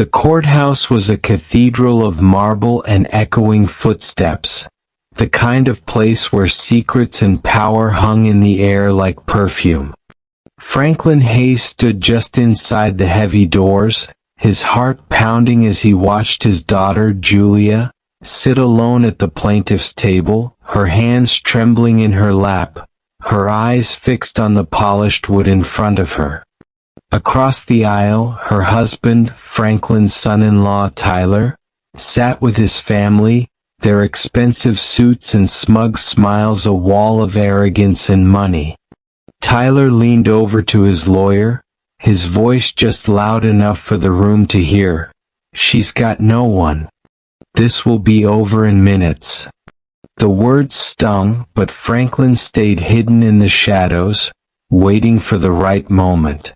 The courthouse was a cathedral of marble and echoing footsteps, the kind of place where secrets and power hung in the air like perfume. Franklin Hayes stood just inside the heavy doors, his heart pounding as he watched his daughter, Julia, sit alone at the plaintiff's table, her hands trembling in her lap, her eyes fixed on the polished wood in front of her. Across the aisle, her husband, Franklin's son-in-law Tyler, sat with his family, their expensive suits and smug smiles a wall of arrogance and money. Tyler leaned over to his lawyer, his voice just loud enough for the room to hear. "She's got no one. This will be over in minutes." The words stung, but Franklin stayed hidden in the shadows, waiting for the right moment.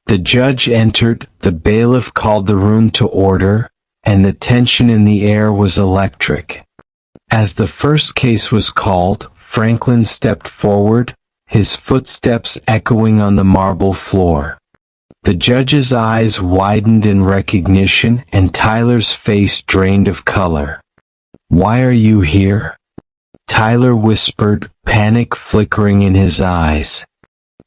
The judge entered, the bailiff called the room to order, and the tension in the air was electric. As the first case was called, Franklin stepped forward, his footsteps echoing on the marble floor. The judge's eyes widened in recognition, and Tyler's face drained of color. "Why are you here?" Tyler whispered, panic flickering in his eyes.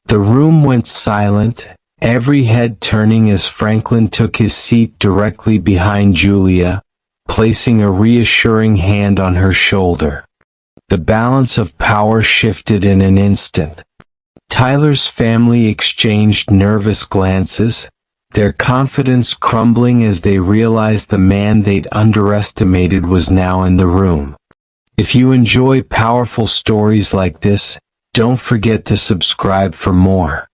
The room went silent, every head turning as Franklin took his seat directly behind Julia, placing a reassuring hand on her shoulder. The balance of power shifted in an instant. Tyler's family exchanged nervous glances, their confidence crumbling as they realized the man they'd underestimated was now in the room. If you enjoy powerful stories like this, don't forget to subscribe for more.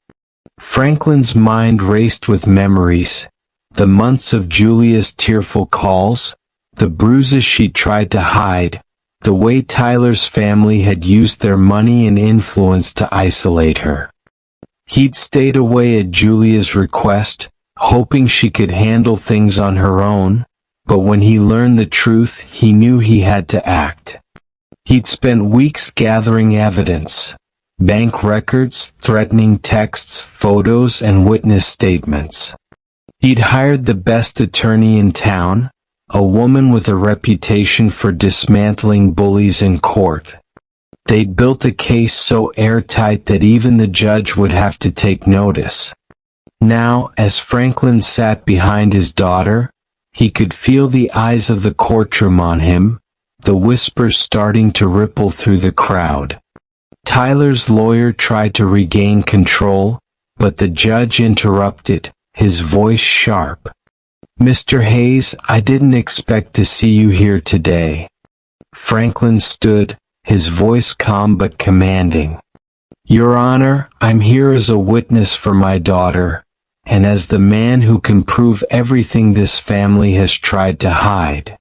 Franklin's mind raced with memories, the months of Julia's tearful calls, the bruises she tried to hide, the way Tyler's family had used their money and influence to isolate her. He'd stayed away at Julia's request, hoping she could handle things on her own, but when he learned the truth, he knew he had to act. He'd spent weeks gathering evidence, bank records, threatening texts, photos, and witness statements. He'd hired the best attorney in town, a woman with a reputation for dismantling bullies in court. They'd built a case so airtight that even the judge would have to take notice. Now, as Franklin sat behind his daughter, he could feel the eyes of the courtroom on him, the whispers starting to ripple through the crowd. Tyler's lawyer tried to regain control, but the judge interrupted, his voice sharp. "Mr. Hayes, I didn't expect to see you here today." Franklin stood, his voice calm but commanding. "Your Honor, I'm here as a witness for my daughter, and as the man who can prove everything this family has tried to hide."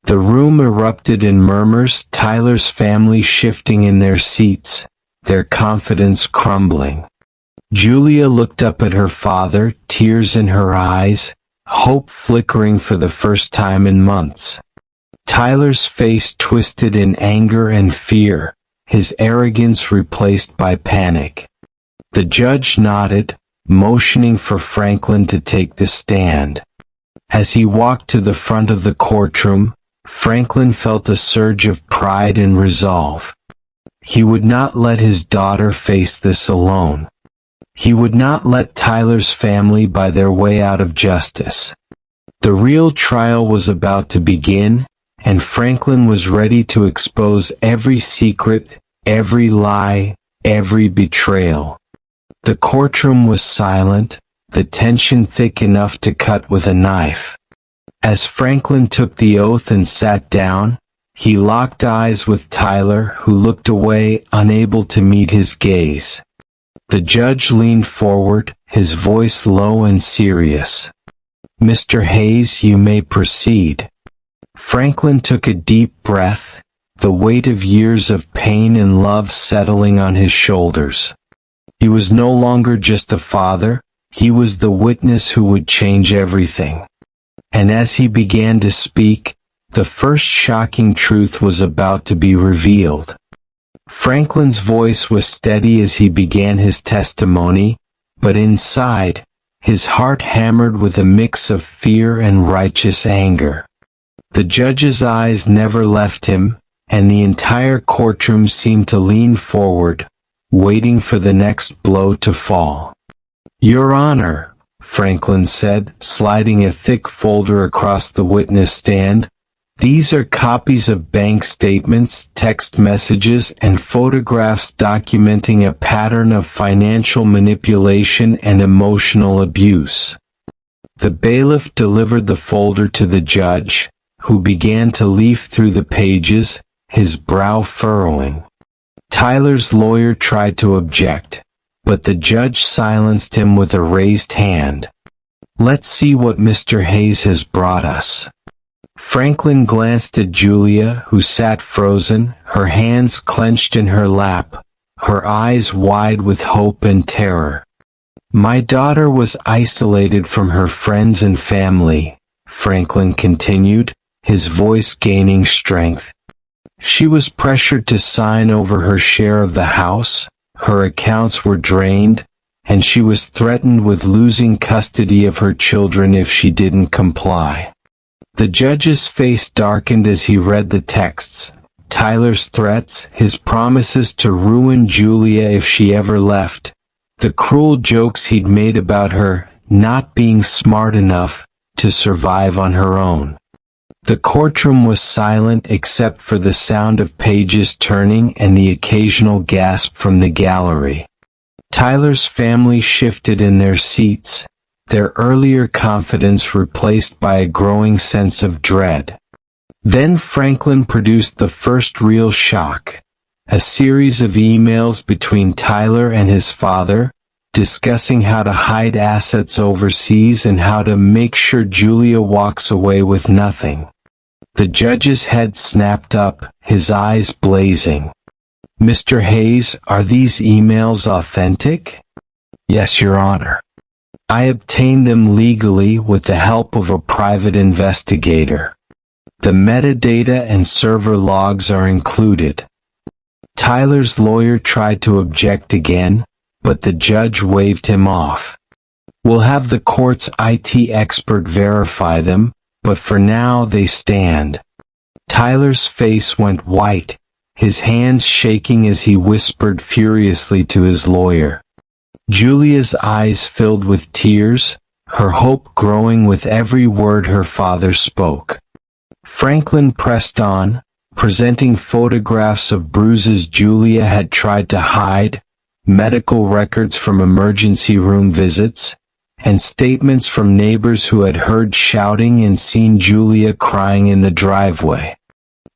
The room erupted in murmurs, Tyler's family shifting in their seats, their confidence crumbling. Julia looked up at her father, tears in her eyes, hope flickering for the first time in months. Tyler's face twisted in anger and fear, his arrogance replaced by panic. The judge nodded, motioning for Franklin to take the stand. As he walked to the front of the courtroom, Franklin felt a surge of pride and resolve. He would not let his daughter face this alone. He would not let Tyler's family buy their way out of justice. The real trial was about to begin, and Franklin was ready to expose every secret, every lie, every betrayal. The courtroom was silent, the tension thick enough to cut with a knife. As Franklin took the oath and sat down, he locked eyes with Tyler, who looked away, unable to meet his gaze. The judge leaned forward, his voice low and serious. "Mr. Hayes, you may proceed." Franklin took a deep breath, the weight of years of pain and love settling on his shoulders. He was no longer just a father, he was the witness who would change everything. And as he began to speak, the first shocking truth was about to be revealed. Franklin's voice was steady as he began his testimony, but inside, his heart hammered with a mix of fear and righteous anger. The judge's eyes never left him, and the entire courtroom seemed to lean forward, waiting for the next blow to fall. "Your Honor," Franklin said, sliding a thick folder across the witness stand, "these are copies of bank statements, text messages, and photographs documenting a pattern of financial manipulation and emotional abuse." The bailiff delivered the folder to the judge, who began to leaf through the pages, his brow furrowing. Tyler's lawyer tried to object, but the judge silenced him with a raised hand. "Let's see what Mr. Hayes has brought us." Franklin glanced at Julia, who sat frozen, her hands clenched in her lap, her eyes wide with hope and terror. "My daughter was isolated from her friends and family," Franklin continued, his voice gaining strength. "She was pressured to sign over her share of the house, her accounts were drained, and she was threatened with losing custody of her children if she didn't comply." The judge's face darkened as he read the texts. Tyler's threats, his promises to ruin Julia if she ever left, the cruel jokes he'd made about her not being smart enough to survive on her own. The courtroom was silent except for the sound of pages turning and the occasional gasp from the gallery. Tyler's family shifted in their seats, their earlier confidence replaced by a growing sense of dread. Then Franklin produced the first real shock, a series of emails between Tyler and his father, discussing how to hide assets overseas and how to make sure Julia walks away with nothing. The judge's head snapped up, his eyes blazing. "Mr. Hayes, are these emails authentic?" "Yes, Your Honor. I obtained them legally with the help of a private investigator. The metadata and server logs are included." Tyler's lawyer tried to object again, but the judge waved him off. "We'll have the court's IT expert verify them, but for now they stand." Tyler's face went white, his hands shaking as he whispered furiously to his lawyer. Julia's eyes filled with tears, her hope growing with every word her father spoke. Franklin pressed on, presenting photographs of bruises Julia had tried to hide, medical records from emergency room visits, and statements from neighbors who had heard shouting and seen Julia crying in the driveway.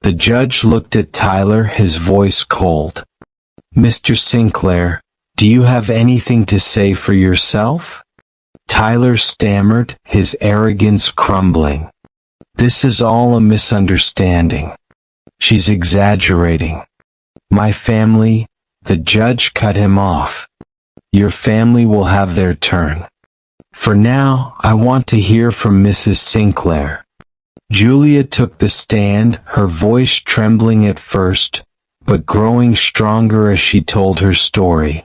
The judge looked at Tyler, his voice cold. "Mr. Sinclair, do you have anything to say for yourself?" Tyler stammered, his arrogance crumbling. "This is all a misunderstanding. She's exaggerating. My family—" The judge cut him off. "Your family will have their turn. For now, I want to hear from Mrs. Sinclair." Julia took the stand, her voice trembling at first, but growing stronger as she told her story.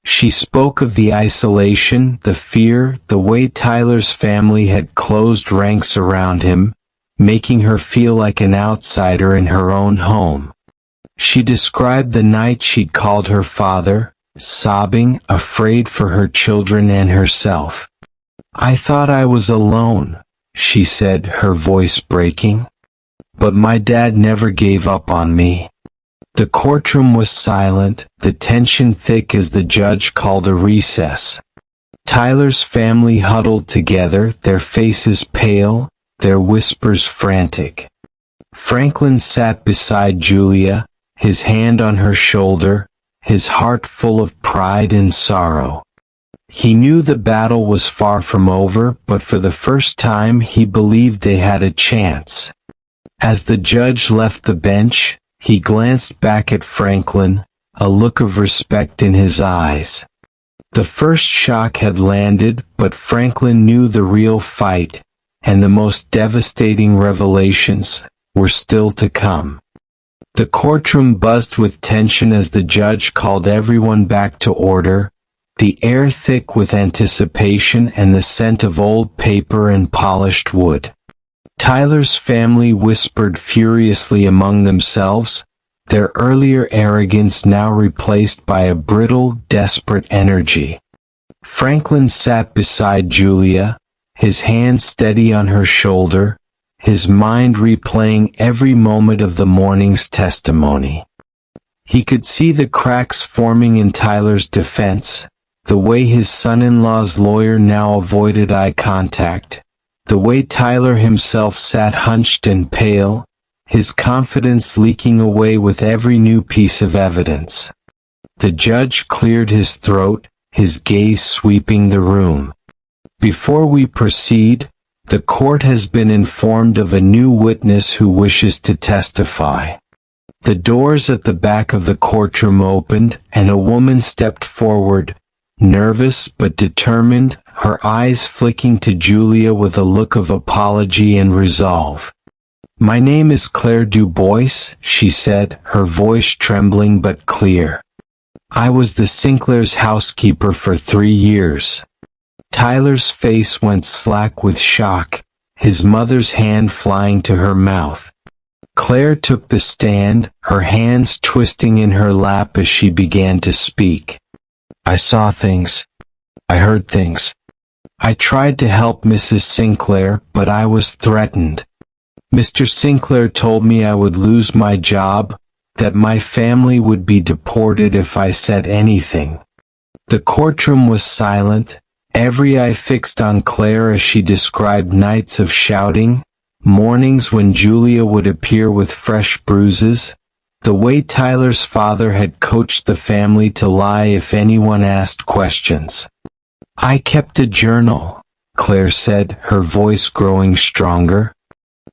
She spoke of the isolation, the fear, the way Tyler's family had closed ranks around him, making her feel like an outsider in her own home. She described the night she'd called her father, sobbing, afraid for her children and herself. "I thought I was alone," she said, her voice breaking. "But my dad never gave up on me." The courtroom was silent, the tension thick as the judge called a recess. Tyler's family huddled together, their faces pale, their whispers frantic. Franklin sat beside Julia, his hand on her shoulder, his heart full of pride and sorrow. He knew the battle was far from over, but for the first time he believed they had a chance. As the judge left the bench, he glanced back at Franklin, a look of respect in his eyes. The first shock had landed, but Franklin knew the real fight, and the most devastating revelations were still to come. The courtroom buzzed with tension as the judge called everyone back to order, the air thick with anticipation and the scent of old paper and polished wood. Tyler's family whispered furiously among themselves, their earlier arrogance now replaced by a brittle, desperate energy. Franklin sat beside Julia, his hand steady on her shoulder, his mind replaying every moment of the morning's testimony. He could see the cracks forming in Tyler's defense, the way his son-in-law's lawyer now avoided eye contact, the way Tyler himself sat hunched and pale, his confidence leaking away with every new piece of evidence. The judge cleared his throat, his gaze sweeping the room. Before we proceed, the court has been informed of a new witness who wishes to testify. The doors at the back of the courtroom opened, and a woman stepped forward, nervous but determined, her eyes flicking to Julia with a look of apology and resolve. "My name is Claire Dubois," she said, her voice trembling but clear. "I was the Sinclair's housekeeper for 3 years." Tyler's face went slack with shock, his mother's hand flying to her mouth. Claire took the stand, her hands twisting in her lap as she began to speak. "I saw things. I heard things. I tried to help Mrs. Sinclair, but I was threatened. Mr. Sinclair told me I would lose my job, that my family would be deported if I said anything." The courtroom was silent, every eye fixed on Claire as she described nights of shouting, mornings when Julia would appear with fresh bruises, the way Tyler's father had coached the family to lie if anyone asked questions. "I kept a journal," Claire said, her voice growing stronger.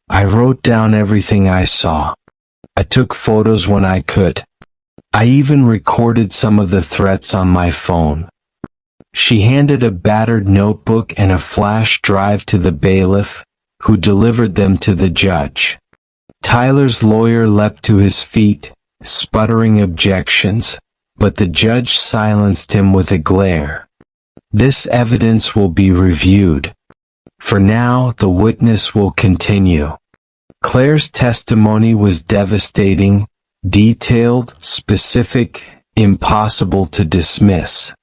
"I wrote down everything I saw. I took photos when I could. I even recorded some of the threats on my phone." She handed a battered notebook and a flash drive to the bailiff, who delivered them to the judge. Tyler's lawyer leapt to his feet, sputtering objections, but the judge silenced him with a glare. "This evidence will be reviewed. For now, the witness will continue." Claire's testimony was devastating, detailed, specific, impossible to dismiss.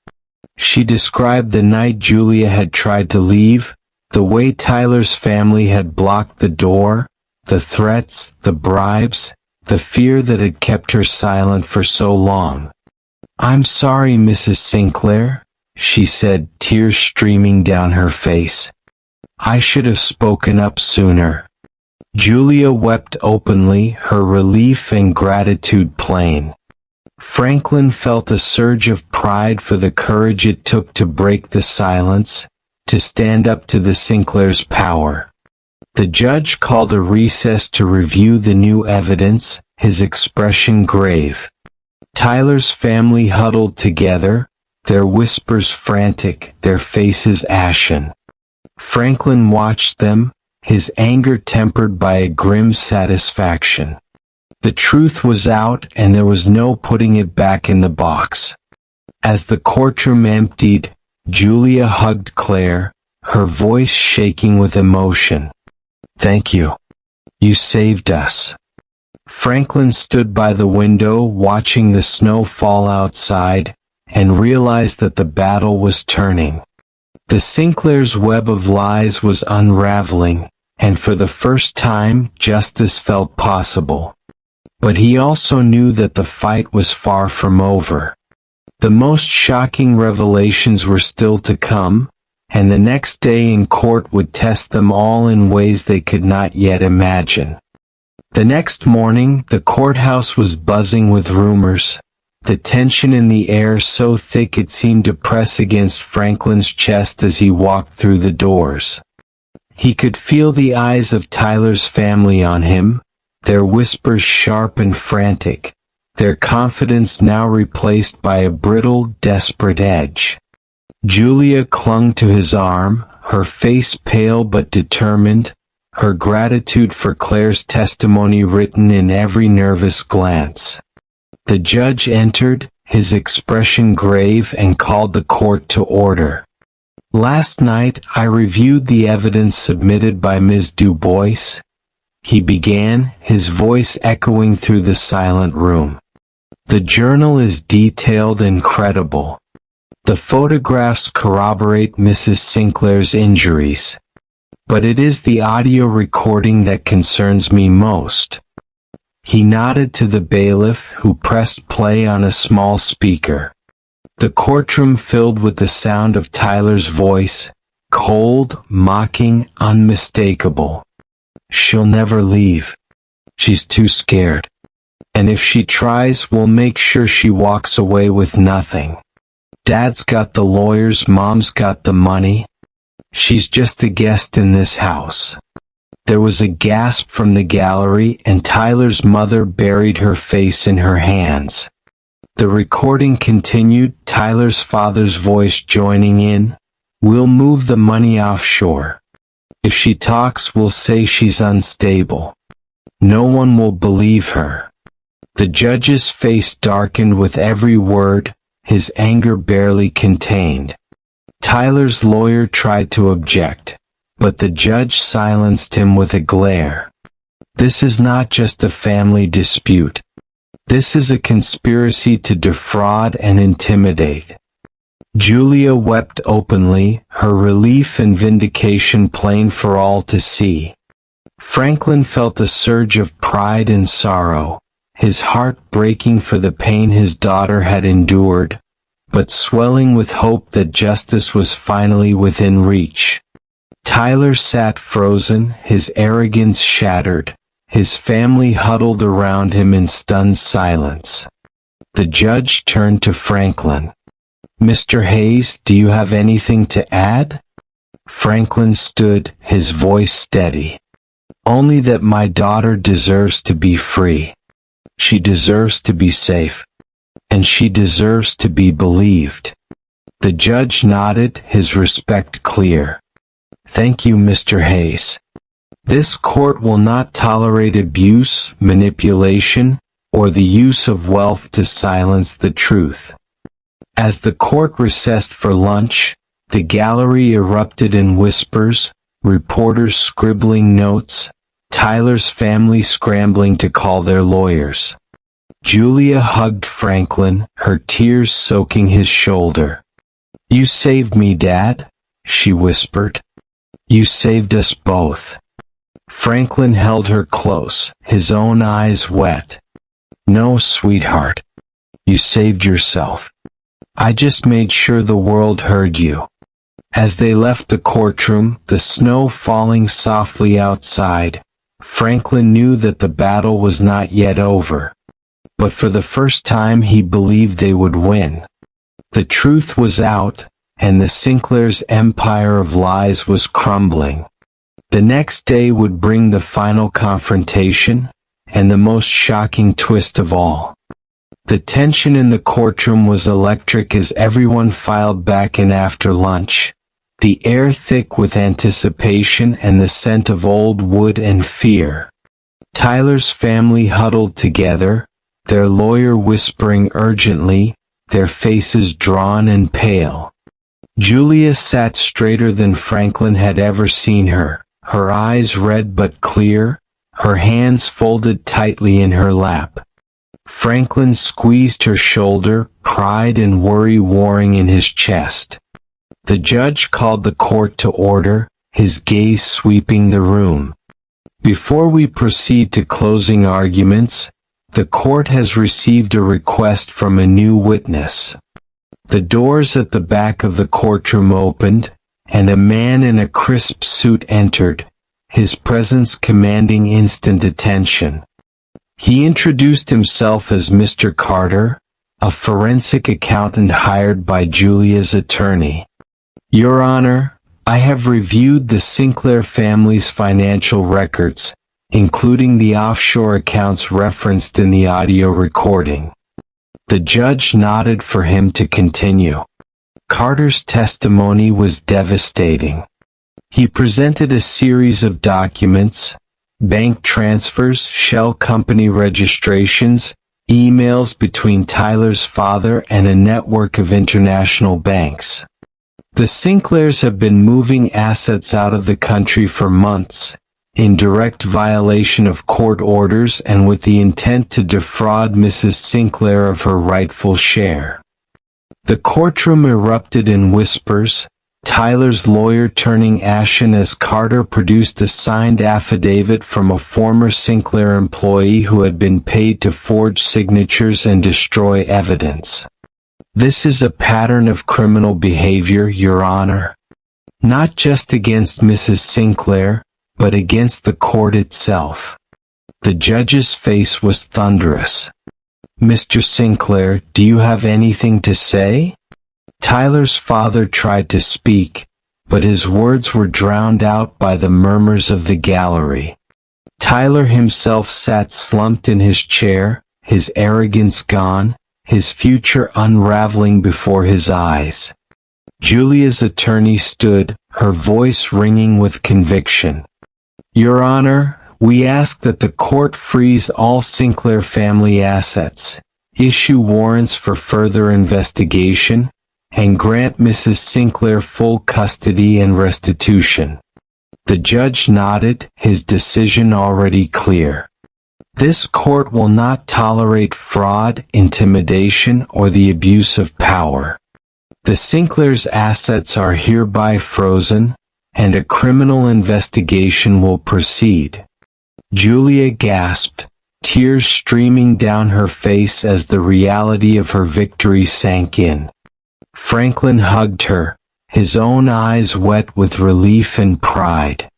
She described the night Julia had tried to leave, the way Tyler's family had blocked the door, the threats, the bribes, the fear that had kept her silent for so long. "I'm sorry, Mrs. Sinclair," she said, tears streaming down her face. "I should have spoken up sooner." Julia wept openly, her relief and gratitude plain. Franklin felt a surge of pride for the courage it took to break the silence, to stand up to the Sinclair's power. The judge called a recess to review the new evidence, his expression grave. Tyler's family huddled together, their whispers frantic, their faces ashen. Franklin watched them, his anger tempered by a grim satisfaction. The truth was out, and there was no putting it back in the box. As the courtroom emptied, Julia hugged Claire, her voice shaking with emotion. "Thank you. You saved us." Franklin stood by the window watching the snow fall outside, and realized that the battle was turning. The Sinclair's web of lies was unraveling, and for the first time justice felt possible. But he also knew that the fight was far from over. The most shocking revelations were still to come, and the next day in court would test them all in ways they could not yet imagine. The next morning, the courthouse was buzzing with rumors, the tension in the air so thick it seemed to press against Franklin's chest as he walked through the doors. He could feel the eyes of Tyler's family on him, their whispers sharp and frantic, their confidence now replaced by a brittle, desperate edge. Julia clung to his arm, her face pale but determined, her gratitude for Claire's testimony written in every nervous glance. The judge entered, his expression grave, and called the court to order. Last night I reviewed the evidence submitted by Ms. Du Bois, he began, his voice echoing through the silent room. The journal is detailed and credible. The photographs corroborate Mrs. Sinclair's injuries. But it is the audio recording that concerns me most. He nodded to the bailiff, who pressed play on a small speaker. The courtroom filled with the sound of Tyler's voice, cold, mocking, unmistakable. She'll never leave. She's too scared. And if she tries, we'll make sure she walks away with nothing. Dad's got the lawyers, Mom's got the money. She's just a guest in this house. There was a gasp from the gallery, and Tyler's mother buried her face in her hands. The recording continued, Tyler's father's voice joining in. We'll move the money offshore. If she talks, we'll say she's unstable. No one will believe her. The judge's face darkened with every word, his anger barely contained. Tyler's lawyer tried to object, but the judge silenced him with a glare. This is not just a family dispute. This is a conspiracy to defraud and intimidate. Julia wept openly, her relief and vindication plain for all to see. Franklin felt a surge of pride and sorrow, his heart breaking for the pain his daughter had endured, but swelling with hope that justice was finally within reach. Tyler sat frozen, his arrogance shattered, his family huddled around him in stunned silence. The judge turned to Franklin. Mr. Hayes, do you have anything to add? Franklin stood, his voice steady. Only that my daughter deserves to be free. She deserves to be safe. And she deserves to be believed. The judge nodded, his respect clear. Thank you, Mr. Hayes. This court will not tolerate abuse, manipulation, or the use of wealth to silence the truth. As the court recessed for lunch, the gallery erupted in whispers, reporters scribbling notes, Tyler's family scrambling to call their lawyers. Julia hugged Franklin, her tears soaking his shoulder. You saved me, Dad, she whispered. You saved us both. Franklin held her close, his own eyes wet. No, sweetheart. You saved yourself. I just made sure the world heard you. As they left the courtroom, the snow falling softly outside, Franklin knew that the battle was not yet over. But for the first time he believed they would win. The truth was out, and the Sinclair's empire of lies was crumbling. The next day would bring the final confrontation, and the most shocking twist of all. The tension in the courtroom was electric as everyone filed back in after lunch, the air thick with anticipation and the scent of old wood and fear. Tyler's family huddled together, their lawyer whispering urgently, their faces drawn and pale. Julia sat straighter than Franklin had ever seen her, her eyes red but clear, her hands folded tightly in her lap. Franklin squeezed her shoulder, pride and worry warring in his chest. The judge called the court to order, his gaze sweeping the room. Before we proceed to closing arguments, the court has received a request from a new witness. The doors at the back of the courtroom opened, and a man in a crisp suit entered, his presence commanding instant attention. He introduced himself as Mr. Carter, a forensic accountant hired by Julia's attorney. Your Honor, I have reviewed the Sinclair family's financial records, including the offshore accounts referenced in the audio recording. The judge nodded for him to continue. Carter's testimony was devastating. He presented a series of documents, bank transfers, shell company registrations, emails between Tyler's father and a network of international banks. The Sinclairs have been moving assets out of the country for months, in direct violation of court orders and with the intent to defraud Mrs. Sinclair of her rightful share. The courtroom erupted in whispers, Tyler's lawyer turning ashen as Carter produced a signed affidavit from a former Sinclair employee who had been paid to forge signatures and destroy evidence. "This is a pattern of criminal behavior, Your Honor. Not just against Mrs. Sinclair, but against the court itself." The judge's face was thunderous. "Mr. Sinclair, do you have anything to say?" Tyler's father tried to speak, but his words were drowned out by the murmurs of the gallery. Tyler himself sat slumped in his chair, his arrogance gone, his future unraveling before his eyes. Julia's attorney stood, her voice ringing with conviction. "Your Honor, we ask that the court freeze all Sinclair family assets, issue warrants for further investigation, and grant Mrs. Sinclair full custody and restitution." The judge nodded, his decision already clear. This court will not tolerate fraud, intimidation, or the abuse of power. The Sinclair's assets are hereby frozen, and a criminal investigation will proceed. Julia gasped, tears streaming down her face as the reality of her victory sank in. Franklin hugged her, his own eyes wet with relief and pride.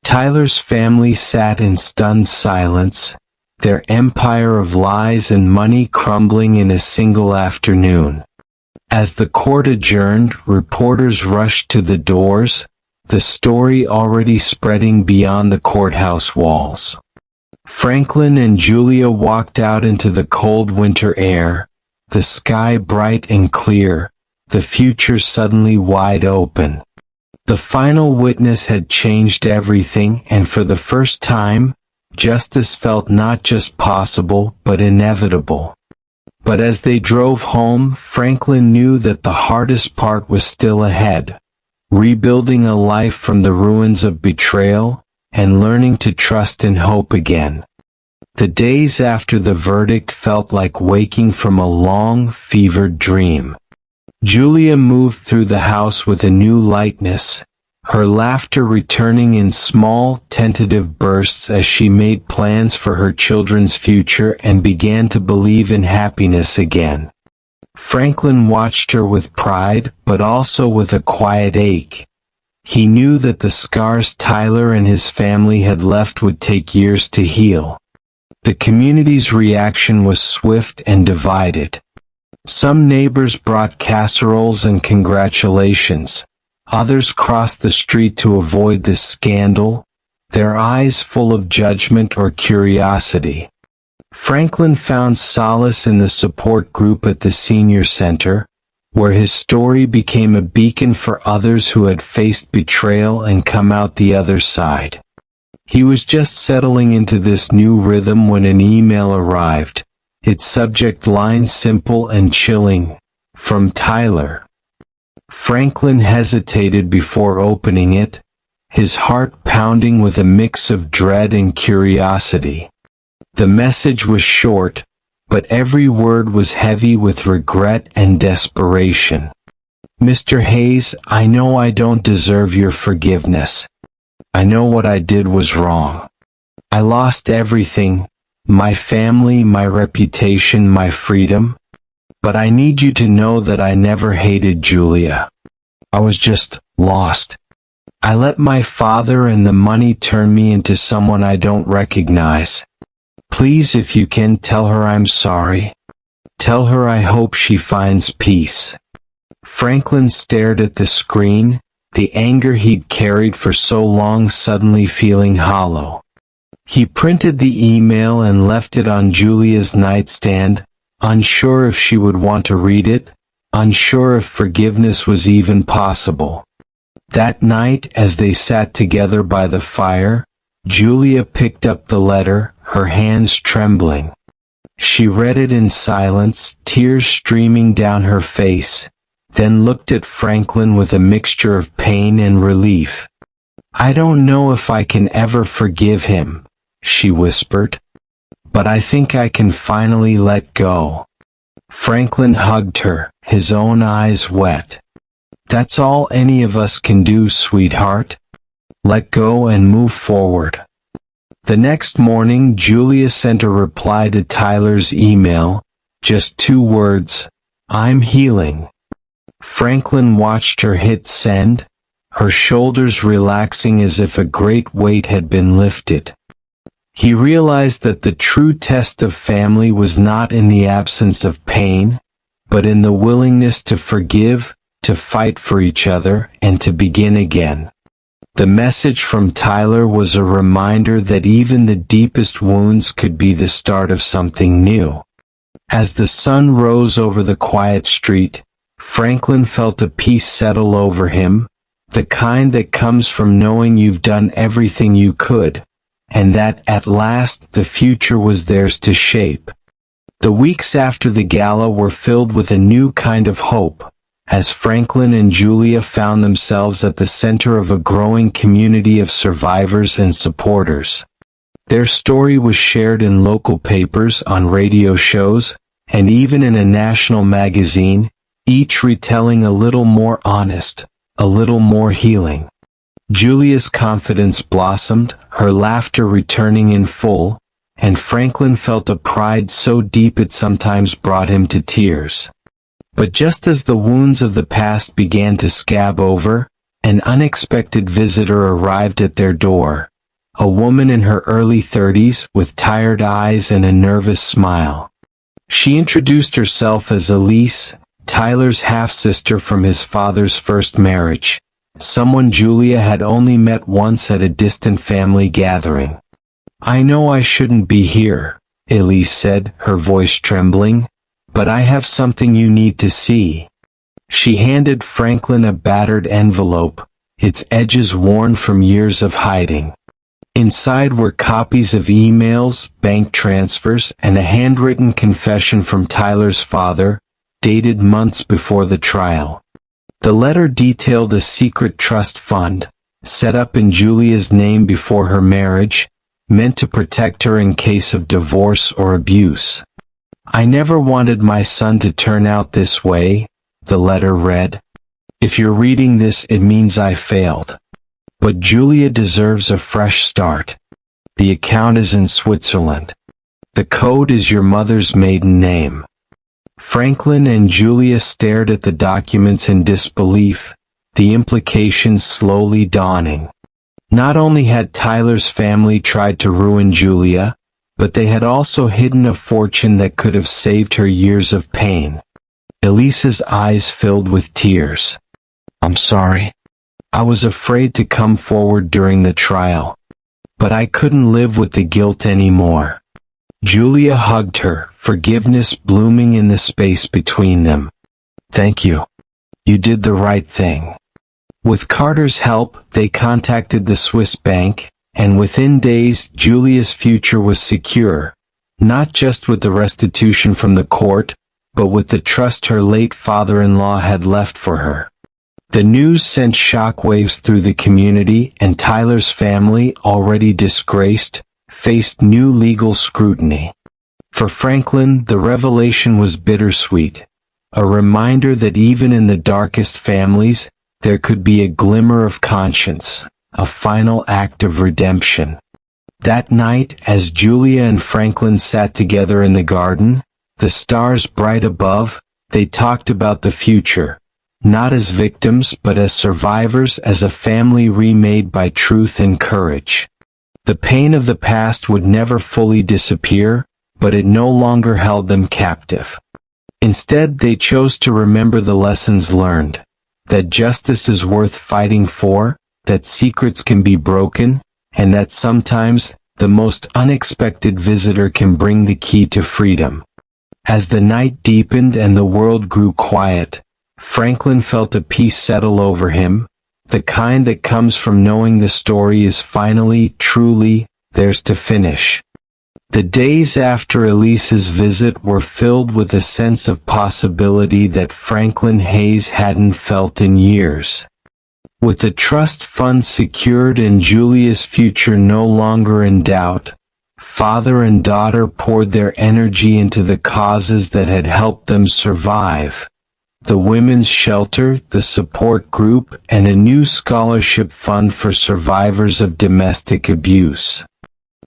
Tyler's family sat in stunned silence, their empire of lies and money crumbling in a single afternoon. As the court adjourned, reporters rushed to the doors, the story already spreading beyond the courthouse walls. Franklin and Julia walked out into the cold winter air, the sky bright and clear, the future suddenly wide open. The final witness had changed everything, and for the first time, justice felt not just possible, but inevitable. But as they drove home, Franklin knew that the hardest part was still ahead, rebuilding a life from the ruins of betrayal, and learning to trust and hope again. The days after the verdict felt like waking from a long, fevered dream. Julia moved through the house with a new lightness, her laughter returning in small, tentative bursts as she made plans for her children's future and began to believe in happiness again. Franklin watched her with pride, but also with a quiet ache. He knew that the scars Tyler and his family had left would take years to heal. The community's reaction was swift and divided. Some neighbors brought casseroles and congratulations. Others crossed the street to avoid the scandal, their eyes full of judgment or curiosity. Franklin found solace in the support group at the senior center, where his story became a beacon for others who had faced betrayal and come out the other side. He was just settling into this new rhythm when an email arrived, its subject line simple and chilling, from Tyler. Franklin hesitated before opening it, his heart pounding with a mix of dread and curiosity. The message was short, but every word was heavy with regret and desperation. "Mr. Hayes, I know I don't deserve your forgiveness. I know what I did was wrong. I lost everything, my family, my reputation, my freedom. But I need you to know that I never hated Julia. I was just lost. I let my father and the money turn me into someone I don't recognize. Please, if you can, tell her I'm sorry. Tell her I hope she finds peace." Franklin stared at the screen, the anger he'd carried for so long suddenly feeling hollow. He printed the email and left it on Julia's nightstand, unsure if she would want to read it, unsure if forgiveness was even possible. That night, as they sat together by the fire, Julia picked up the letter, her hands trembling. She read it in silence, tears streaming down her face, then looked at Franklin with a mixture of pain and relief. "I don't know if I can ever forgive him," she whispered. "But I think I can finally let go." Franklin hugged her, his own eyes wet. "That's all any of us can do, sweetheart. Let go and move forward." The next morning, Julia sent a reply to Tyler's email, just 2 words, "I'm healing." Franklin watched her hit send, her shoulders relaxing as if a great weight had been lifted. He realized that the true test of family was not in the absence of pain, but in the willingness to forgive, to fight for each other, and to begin again. The message from Tyler was a reminder that even the deepest wounds could be the start of something new. As the sun rose over the quiet street, Franklin felt a peace settle over him, the kind that comes from knowing you've done everything you could, and that, at last, the future was theirs to shape. The weeks after the gala were filled with a new kind of hope, as Franklin and Julia found themselves at the center of a growing community of survivors and supporters. Their story was shared in local papers, on radio shows, and even in a national magazine, each retelling a little more honest, a little more healing. Julia's confidence blossomed, her laughter returning in full, and Franklin felt a pride so deep it sometimes brought him to tears. But just as the wounds of the past began to scab over, an unexpected visitor arrived at their door, a woman in her early 30s with tired eyes and a nervous smile. She introduced herself as Elise, Tyler's half-sister from his father's first marriage, someone Julia had only met once at a distant family gathering. "I know I shouldn't be here," Elise said, her voice trembling, "but I have something you need to see." She handed Franklin a battered envelope, its edges worn from years of hiding. Inside were copies of emails, bank transfers, and a handwritten confession from Tyler's father, dated months before the trial. The letter detailed a secret trust fund, set up in Julia's name before her marriage, meant to protect her in case of divorce or abuse. "I never wanted my son to turn out this way," the letter read. "If you're reading this, it means I failed. But Julia deserves a fresh start. The account is in Switzerland. The code is your mother's maiden name." Franklin and Julia stared at the documents in disbelief, the implications slowly dawning. Not only had Tyler's family tried to ruin Julia, but they had also hidden a fortune that could have saved her years of pain. Elise's eyes filled with tears. "I'm sorry. I was afraid to come forward during the trial. But I couldn't live with the guilt anymore." Julia hugged her, forgiveness blooming in the space between them. "Thank you. You did the right thing." With Carter's help, they contacted the Swiss bank, and within days Julia's future was secure, not just with the restitution from the court, but with the trust her late father-in-law had left for her. The news sent shockwaves through the community, and Tyler's family, already disgraced, faced new legal scrutiny. For Franklin, the revelation was bittersweet, a reminder that even in the darkest families, there could be a glimmer of conscience, a final act of redemption. That night, as Julia and Franklin sat together in the garden, the stars bright above, they talked about the future, not as victims but as survivors, as a family remade by truth and courage. The pain of the past would never fully disappear, but it no longer held them captive. Instead, they chose to remember the lessons learned, that justice is worth fighting for, that secrets can be broken, and that sometimes, the most unexpected visitor can bring the key to freedom. As the night deepened and the world grew quiet, Franklin felt a peace settle over him, the kind that comes from knowing the story is finally, truly, theirs to finish. The days after Elise's visit were filled with a sense of possibility that Franklin Hayes hadn't felt in years. With the trust fund secured and Julia's future no longer in doubt, father and daughter poured their energy into the causes that had helped them survive: the women's shelter, the support group, and a new scholarship fund for survivors of domestic abuse.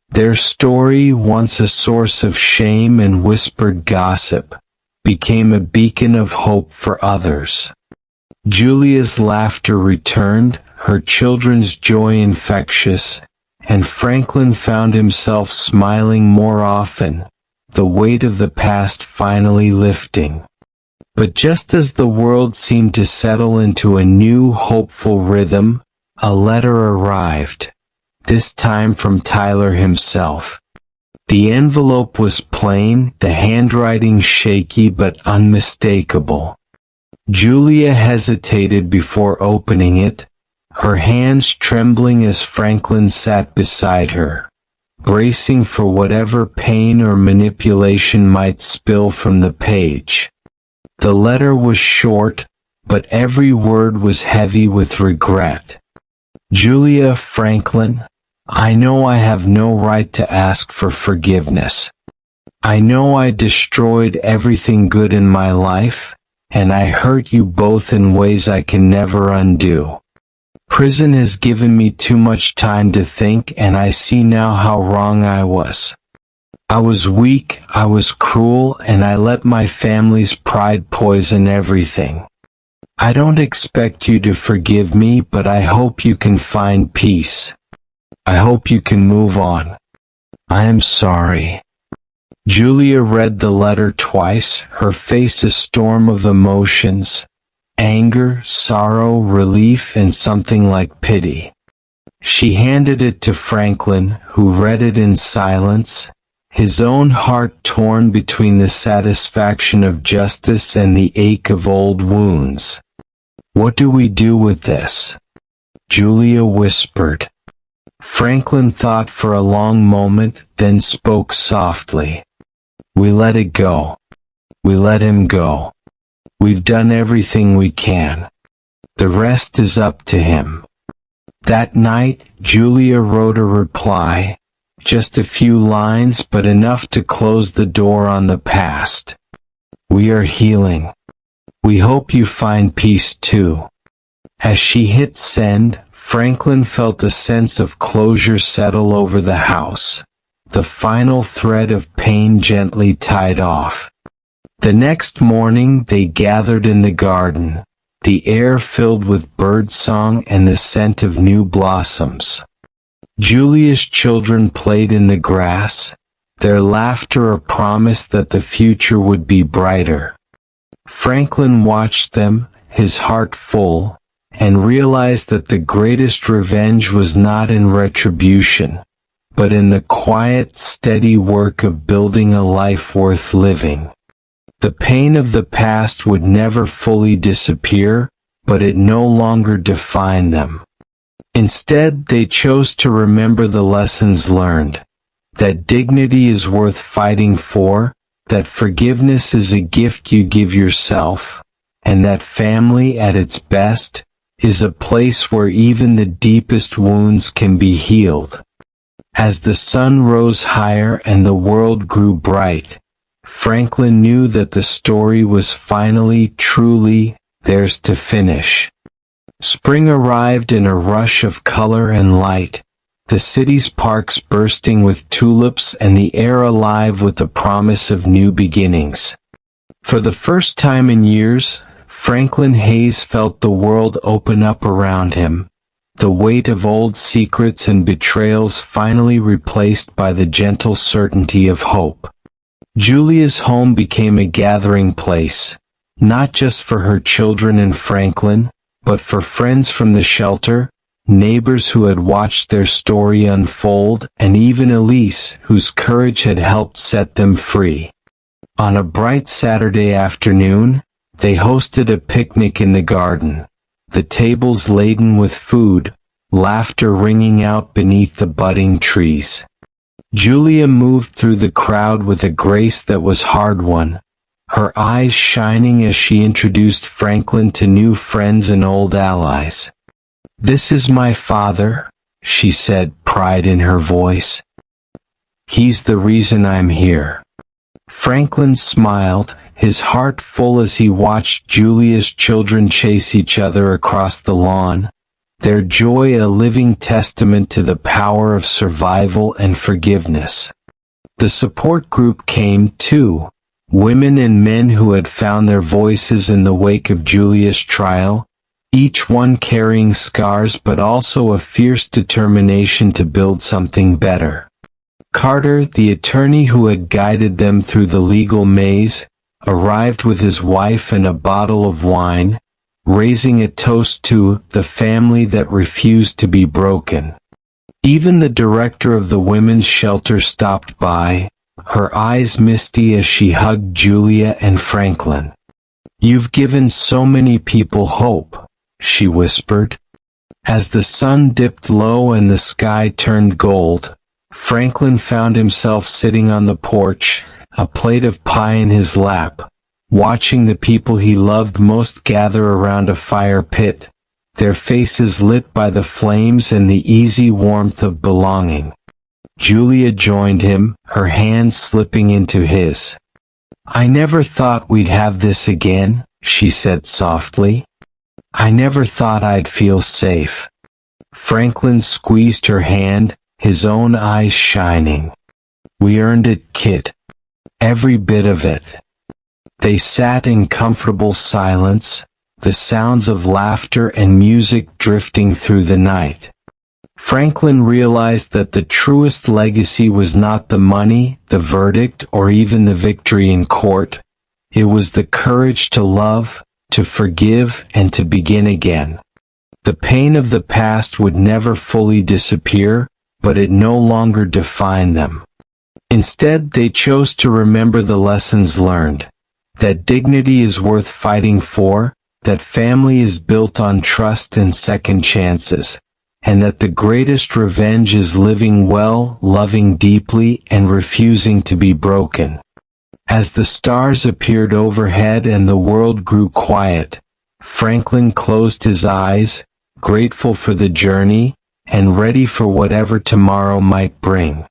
Their story, once a source of shame and whispered gossip, became a beacon of hope for others. Julia's laughter returned, her children's joy infectious, and Franklin found himself smiling more often, the weight of the past finally lifting. But just as the world seemed to settle into a new, hopeful rhythm, a letter arrived, this time from Tyler himself. The envelope was plain, the handwriting shaky but unmistakable. Julia hesitated before opening it, her hands trembling as Franklin sat beside her, bracing for whatever pain or manipulation might spill from the page. The letter was short, but every word was heavy with regret. Julia, Franklin, I know I have no right to ask for forgiveness. I know I destroyed everything good in my life, and I hurt you both in ways I can never undo. Prison has given me too much time to think, and I see now how wrong I was. I was weak, I was cruel, and I let my family's pride poison everything. I don't expect you to forgive me, but I hope you can find peace. I hope you can move on. I am sorry. Julia read the letter twice, her face a storm of emotions: anger, sorrow, relief, and something like pity. She handed it to Franklin, who read it in silence, his own heart torn between the satisfaction of justice and the ache of old wounds. "What do we do with this?" Julia whispered. Franklin thought for a long moment, then spoke softly. "We let it go. We let him go. We've done everything we can. The rest is up to him." That night, Julia wrote a reply, just a few lines but enough to close the door on the past. "We are healing. We hope you find peace too." As she hit send, Franklin felt a sense of closure settle over the house, the final thread of pain gently tied off. The next morning they gathered in the garden, the air filled with birdsong and the scent of new blossoms. Julia's children played in the grass, their laughter a promise that the future would be brighter. Franklin watched them, his heart full, and realized that the greatest revenge was not in retribution, but in the quiet, steady work of building a life worth living. The pain of the past would never fully disappear, but it no longer defined them. Instead, they chose to remember the lessons learned, that dignity is worth fighting for, that forgiveness is a gift you give yourself, and that family at its best is a place where even the deepest wounds can be healed. As the sun rose higher and the world grew bright, Franklin knew that the story was finally, truly, theirs to finish. Spring arrived in a rush of color and light, the city's parks bursting with tulips and the air alive with the promise of new beginnings. For the first time in years, Franklin Hayes felt the world open up around him, the weight of old secrets and betrayals finally replaced by the gentle certainty of hope. Julia's home became a gathering place, not just for her children and Franklin, but for friends from the shelter, neighbors who had watched their story unfold, and even Elise, whose courage had helped set them free. On a bright Saturday afternoon, they hosted a picnic in the garden, the tables laden with food, laughter ringing out beneath the budding trees. Julia moved through the crowd with a grace that was hard-won, her eyes shining as she introduced Franklin to new friends and old allies. "This is my father," she said, pride in her voice. "He's the reason I'm here." Franklin smiled, his heart full as he watched Julia's children chase each other across the lawn, their joy a living testament to the power of survival and forgiveness. The support group came, too, women and men who had found their voices in the wake of Julia's trial, each one carrying scars but also a fierce determination to build something better. Carter, the attorney who had guided them through the legal maze, arrived with his wife and a bottle of wine, raising a toast to the family that refused to be broken. Even the director of the women's shelter stopped by, her eyes misty as she hugged Julia and Franklin. "You've given so many people hope," she whispered. As the sun dipped low and the sky turned gold, Franklin found himself sitting on the porch, a plate of pie in his lap, watching the people he loved most gather around a fire pit, their faces lit by the flames and the easy warmth of belonging. Julia joined him, her hand slipping into his. "I never thought we'd have this again," she said softly. "I never thought I'd feel safe." Franklin squeezed her hand, his own eyes shining. "We earned it, kid. Every bit of it." They sat in comfortable silence, the sounds of laughter and music drifting through the night. Franklin realized that the truest legacy was not the money, the verdict, or even the victory in court. It was the courage to love, to forgive, and to begin again. The pain of the past would never fully disappear, but it no longer defined them. Instead, they chose to remember the lessons learned. That dignity is worth fighting for, that family is built on trust and second chances, and that the greatest revenge is living well, loving deeply, and refusing to be broken. As the stars appeared overhead and the world grew quiet, Franklin closed his eyes, grateful for the journey, and ready for whatever tomorrow might bring.